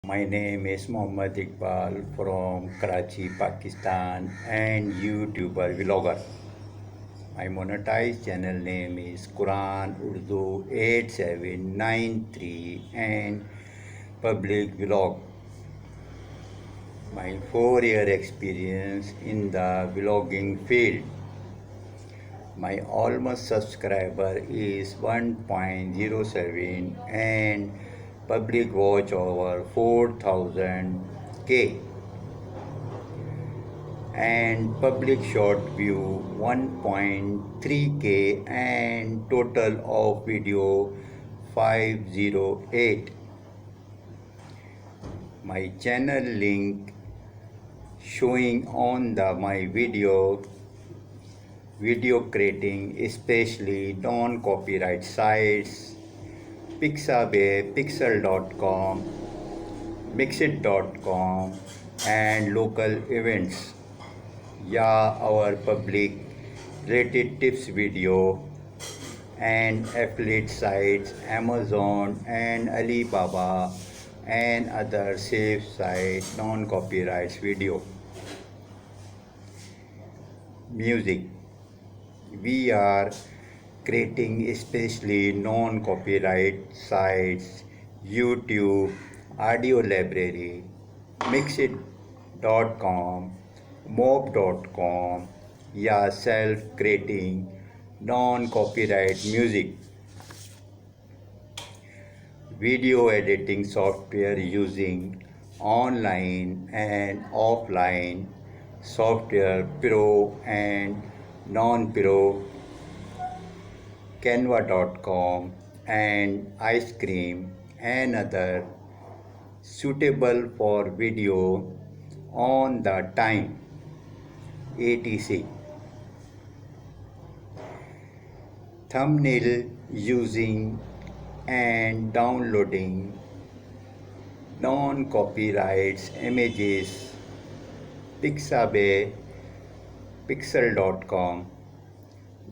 My name is Mohammad Iqbal from Karachi, Pakistan and YouTuber vlogger. My monetized channel name is quranurdu8793 and public vlog. My 4-year experience in the vlogging field. My almost subscriber is 1.07 and public watch over 4000k and public short view 1.3k and total of video 508. My channel link showing on the my video creating especially non-copyright sites Pixabay, Pixel.com, Mixit.com and local events. Yeah, our public rated tips video and affiliate sites Amazon and Alibaba and other safe site non-copyright video. Music. We are creating especially non-copyright sites, YouTube, audio library, Mixit.com, mob.com, या self-creating non-copyright music. Video editing software using online and offline software pro and non-pro canva.com and ice cream and other suitable for video on the time etc. Thumbnail using and downloading non-copyright images Pixabay, Pixel.com,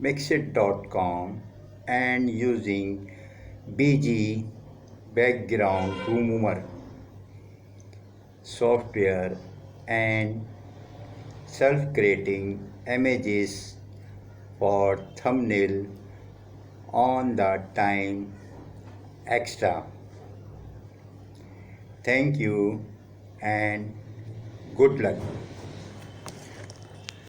Mixit.com and using BG background remover software and self-creating images for thumbnail on the time extra. Thank you and good luck.